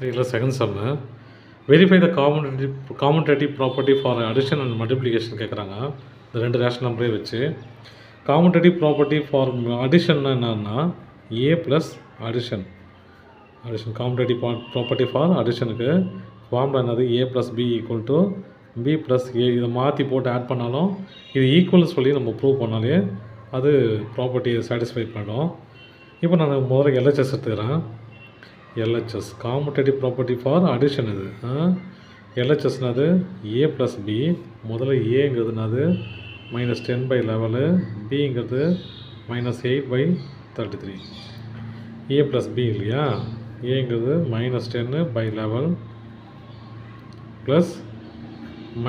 இதில் செகண்ட் சம்மு verify the commutative property for addition and multiplication கேட்குறாங்க. இந்த ரெண்டு ரேஷனல் நம்பரே வச்சு காமன்டேட்டிவ் ப்ராப்பர்ட்டி ஃபார் அடிஷன்னா என்னன்னா A plus addition commutative property for அடிஷனுக்கு ஃபார்முலா என்னது A plus B equal to B plus A. இதை மாற்றி போட்டு ஆட் பண்ணாலும் இது ஈக்குவல்னு சொல்லி நம்ம ப்ரூவ் பண்ணாலே அது ப்ராப்பர்ட்டியை சாட்டிஸ்ஃபை பண்ணும். இப்போ நான் முதல்ல எல்ஹெச்எஸ் எடுத்துக்கிறேன். LHS commutative property for addition. இது LHSனது ஏ ப்ளஸ் பி. முதல்ல ஏங்கிறதுனாது -10/11, பிங்கிறது -8/33. ஏ ப்ளஸ் பி இல்லையா, ஏங்கிறது -10/11 ப்ளஸ்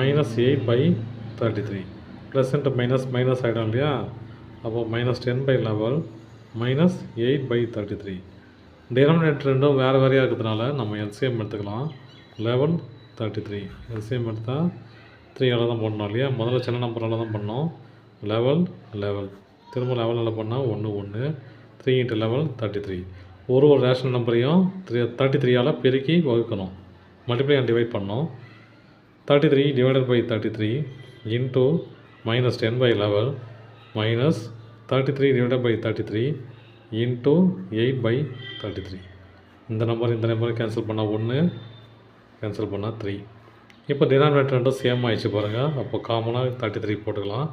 -8/33. ப்ளஸ் இன்ட்டு மைனஸ் ஆகிடும் இல்லையா, அப்போது -10/11 -8/33. டினாமினேட்டர் ரெண்டும் வேறு வேறையாக இருக்கிறதுனால நம்ம எல்சிஎம் எடுத்துக்கலாம். 1133 எல்சிஎம் எடுத்தால் 3 தான் பண்ணோம் இல்லையா. முதல்ல சின்ன நம்பரால் தான் பண்ணோம். 11 திரும்ப 11 பண்ணால் 1 3 × 11 33. ஒரு ரேஷனல் நம்பரையும் 33ஆல் பெருக்கி வகுக்கணும். மல்டிப்ளை அண்ட் டிவைட் பண்ணோம். 33 / 33 இன்ட்டு -10/11 -33 / 33 இன்ட்டு 8/33. இந்த நம்பரை கேன்சல் பண்ணால் 1, கேன்சல் பண்ணால் 3. இப்போ டினாமினேட்டர் ரெண்டும் சேம் ஆகிடுச்சு பாருங்கள். அப்போ காமனாக 33 போட்டுக்கலாம்.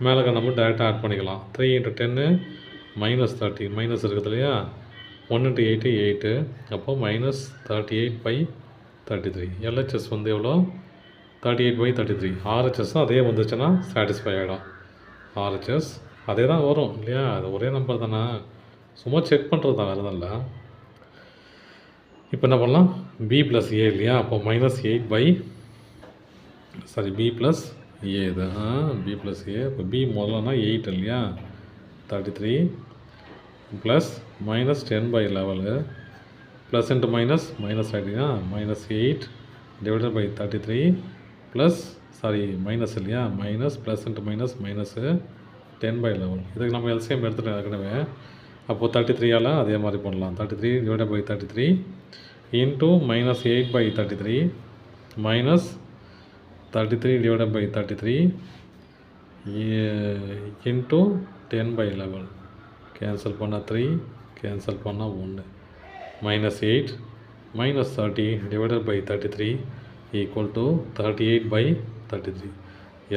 மேலே நம்ம டேரெக்டாக ஆட் பண்ணிக்கலாம். 3 × 10 -30 மைனஸ் இருக்குது இல்லையா. 1 × 8 8. அப்போ -38/33. எல்ஹெச்எஸ் வந்து எவ்வளோ, 38/33. ஆர்ஹெச்எஸ்ஸும் அதே வந்துச்சுன்னா சாட்டிஸ்ஃபை ஆகிடும். ஆர்ஹெச்எஸ் அதே தான் வரும் இல்லையா, அது ஒரே நம்பர் தானே, சும்மா செக் பண்ணுறது தான், வேறு எதுவும் இல்லை. இப்போ என்ன பண்ணலாம், பி ப்ளஸ் ஏ இல்லையா, அப்போ பி ப்ளஸ் ஏ இது பி ப்ளஸ் ஏ. இப்போ பி முதல்லனா 8 இல்லையா, 33 ப்ளஸ் -10/11 ப்ளஸ் இன்ட்டு மைனஸ் ஆகிட்டீங்கன்னா -8/33 ப்ளஸ் மைனஸ் இல்லையா, ப்ளஸ் இன்ட்டு மைனஸு 10/11. இதுக்கு நம்ம எல்சிஎம் எடுத்துகிட்டோம் ஏற்கனவே. அப்போது 33ஆல் அதே மாதிரி பண்ணலாம். 33 / 33 இன்ட்டு -8/33 -33 / 33 இன்ட்டு 10/11. கேன்சல் பண்ணால் 3, கேன்சல் பண்ணால் 1. -8 -30 / 33 equal to 38/33.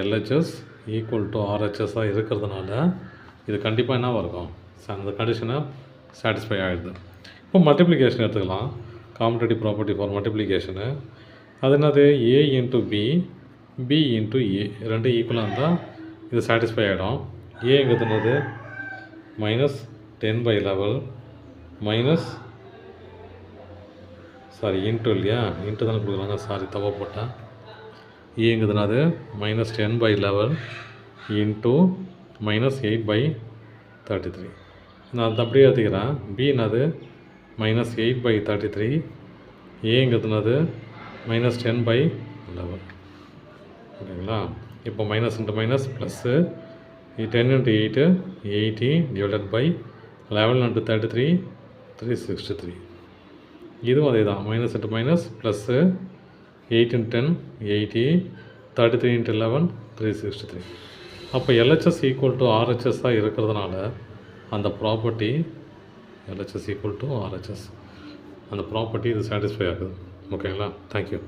LHS equal to ஆர்ஹெச்எஸ்ஸாக இருக்கிறதுனால இது கண்டிப்பாக என்ன இருக்கும், அந்த கண்டிஷனை சாட்டிஸ்ஃபை ஆகிடுது. இப்போ மல்டிப்ளிகேஷன் எடுத்துக்கலாம். காமன்டேட்டிவ் ப்ராப்பர்ட்டி ஃபார் மல்டிப்ளிகேஷனு அது என்னது, A into B, B into ஏ ரெண்டும் ஈக்குவலாக இருந்தால் இது சாட்டிஸ்ஃபை ஆகிடும். ஏங்கிறது என்னது -10/11 இன்ட்டு இல்லையா, இன்ட்டு தானே கொடுக்குறாங்க, தப்பாக போட்டேன். ஏங்கிறதுனாது -10/11 இன்ட்டு -8/33. நான் அது அப்படியே எடுத்துக்கிறேன். பின்னது -8/33, ஏங்கிறதுனாது -10/11. ஓகேங்களா. இப்போ மைனஸ் இன்ட்டு மைனஸ் ப்ளஸ்ஸு 10 × 8 80 /11 × 33 363. இதுவும் அதே தான், மைனஸ் இன்ட்டு மைனஸ் ப்ளஸ்ஸு 8 × 10 80 33 × 11 363. அப்போ எல்ஹெச்எஸ் ஈக்குவல் டு ஆர்ஹெச்எஸ்ஸாக இருக்கிறதுனால அந்த property LHS equal to RHS, அந்த ப்ராப்பர்ட்டி இது சாட்டிஸ்ஃபை ஆகுது. ஓகேங்களா. தேங்க்யூ.